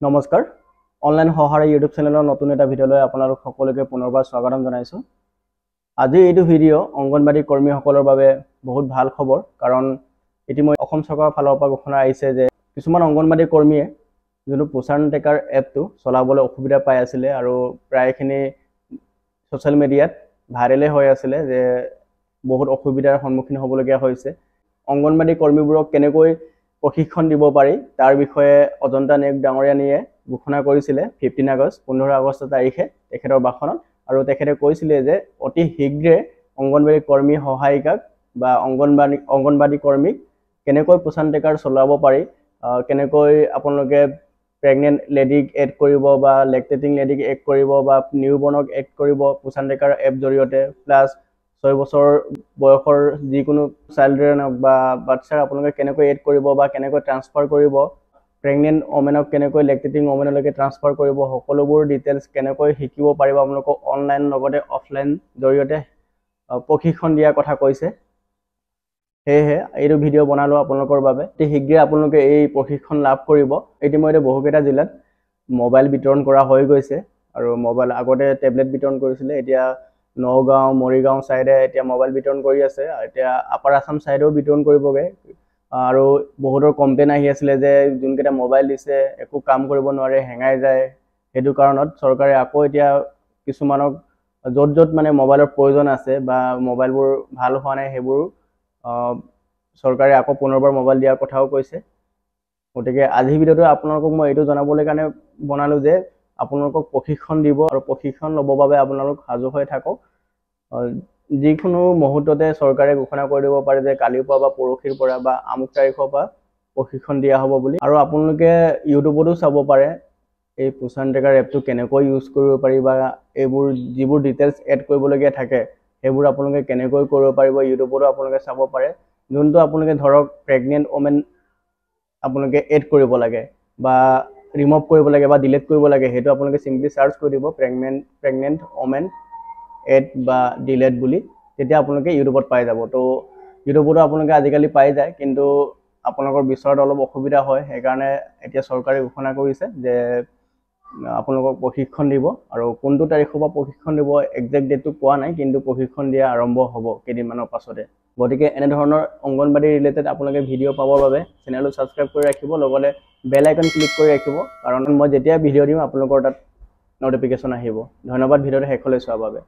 নমস্কাৰ অনলাইন সহায় ইউটিউব চেনেলৰ নতুন এটা ভিডিঅলৈ আপোনালোক সকলোকে পুনৰবাৰ স্বাগতম জনাইছো। আজি এইটো ভিডিঅ' অংগনবাড়ী কৰ্মীসকলৰ বাবে বহুত ভাল খবৰ, কাৰণ ইতিমধ্যে অসম চৰকাৰৰ ফালৰ পৰা ঘোষণা আহিছে যে কিছুমান অংগনবাড়ী কৰ্মীয়ে যোনটো পোষণ ট্ৰেকাৰ এপটো চলাবলৈ অসুবিধা পাই আছিলে আৰু প্ৰায়খিনি সোশ্যাল মিডিয়াত ভাইৰেলে হৈ আছিলে যে বহুত অসুবিধাৰ সন্মুখীন হ'বলগীয়া হৈছে। অংগনবাড়ী কৰ্মীবোৰক কেনেকৈ প্ৰশিক্ষণ দিব পাৰি তাৰ বিষয়ে অজন্তা নায়ক ডাঙৰীয়ানীয়ে ঘোষণা কৰিছিলে 15 আগষ্ট তাৰিখে তেখেতৰ ভাষণত, আৰু তেখেতে কৈছিলে যে অতি শীঘ্ৰে অংগনবাড়ী কৰ্মী সহায়িকাক বা অংগনবাড়ী কৰ্মীক কেনেকৈ পোষণ ট্ৰেকাৰ চলাব পাৰি, কেনেকৈ আপোনালোকে প্ৰেগনেন্ট লেডিক এড কৰিব বা লেক্টেটিং লেডিক এড কৰিব বা নিউবৰ্ণক এড কৰিব পোষণ ট্ৰেকাৰ এপ জৰিয়তে, প্লাছ 6 বছৰ বয়সৰ যিকোনো চাইল্ড্ৰেন বা বাচ্চাক আপোনালোকে কেনেকৈ এড কৰিব বা কেনেকৈ ট্ৰান্সফাৰ কৰিব, প্ৰেগনেন্ট ওমেনক কেনেকৈ লেক্টেটিং ওমেনলৈকে ট্ৰান্সফাৰ কৰিব, সকলোবোৰ ডিটেইলছ কেনেকৈ শিকিব পাৰিব আপোনালোকক অনলাইন লগতে অফলাইন জৰিয়তে প্ৰশিক্ষণ দিয়াৰ কথা কৈছে। সেয়েহে এইটো ভিডিঅ' বনালোঁ আপোনালোকৰ বাবে। অতি শীঘ্ৰে আপোনালোকে এই প্ৰশিক্ষণ লাভ কৰিব। ইতিমধ্যে বহুকেইটা জিলাত মোবাইল বিতৰণ কৰা হৈ গৈছে, আৰু মোবাইল আগতে টেবলেট বিতৰণ কৰিছিলে, এতিয়া নগাঁও মৰিগাঁও চাইডে এতিয়া মোবাইল বিতৰণ কৰি আছে, এতিয়া আপাৰ আছাম চাইডেও বিতৰণ কৰিবগৈ। আৰু বহুতৰ কমপ্লেইন আহি আছিলে যে যোনকেইটা মোবাইল দিছে একো কাম কৰিব নোৱাৰে, হেঙাই যায়। সেইটো কাৰণত চৰকাৰে আকৌ এতিয়া কিছুমানক য'ত য'ত মানে মোবাইলৰ প্ৰয়োজন আছে বা মোবাইলবোৰ ভাল হোৱা নাই সেইবোৰ চৰকাৰে আকৌ পুনৰবাৰ মোবাইল দিয়াৰ কথাও কৈছে। গতিকে আজিৰ ভিডিঅ'টো আপোনালোকক মই এইটো জনাবলৈ কাৰণে বনালোঁ যে আপোনালোকক প্ৰশিক্ষণ দিব, আৰু প্ৰশিক্ষণ ল'বৰ বাবে আপোনালোক সাজু হৈ থাকক। যিকোনো মুহূৰ্ততে চৰকাৰে ঘোষণা কৰি দিব পাৰে যে কালিৰ পৰা বা পৰহিৰ পৰা বা আমুক তাৰিখৰ পৰা প্ৰশিক্ষণ দিয়া হ'ব বুলি। আৰু আপোনালোকে ইউটিউবতো চাব পাৰে এই পোষণ ট্ৰেকাৰ এপটো কেনেকৈ ইউজ কৰিব পাৰি, বা এইবোৰ যিবোৰ ডিটেইলছ এড কৰিবলগীয়া থাকে সেইবোৰ আপোনালোকে কেনেকৈ কৰিব পাৰিব ইউটিউবতো আপোনালোকে চাব পাৰে। যোনটো আপোনালোকে ধৰক প্ৰেগনেন্ট ওমেন আপোনালোকে এড কৰিব লাগে বা ৰিমুভ কৰিব লাগে বা ডিলিট কৰিব লাগে, সেইটো আপোনালোকে চিম্পলি চাৰ্চ কৰি দিব প্ৰেগনেন্ট ওমেন এড বা ডিলেট বুলি, তেতিয়া আপোনালোকে ইউটিউবত পাই যাব। তো ইউটিউবতো আপোনালোকে আজিকালি পাই যায়, কিন্তু আপোনালোকৰ বিচৰাত অলপ অসুবিধা হয়। সেইকাৰণে এতিয়া চৰকাৰে ঘোষণা কৰিছে যে আপোনালোকক প্ৰশিক্ষণ দিব, আৰু কোনটো তাৰিখৰ পৰা প্ৰশিক্ষণ দিব একজেক্ট ডেটটো কোৱা নাই, কিন্তু প্ৰশিক্ষণ দিয়া আৰম্ভ হ'ব কেইদিনমানৰ পাছতে। গতিকে এনেধৰণৰ অংগনবাড়ী ৰিলেটেড আপোনালোকে ভিডিঅ' পাবৰ বাবে চেনেলটো ছাবস্ক্ৰাইব কৰি ৰাখিব, লগতে বেল আইকন ক্লিক কৰি ৰাখিব, কাৰণ মই যেতিয়া ভিডিঅ' দিম আপোনালোকৰ তাত নটিফিকেশ্যন আহিব। ধন্যবাদ ভিডিঅ'টো শেষলৈ চোৱাৰ বাবে।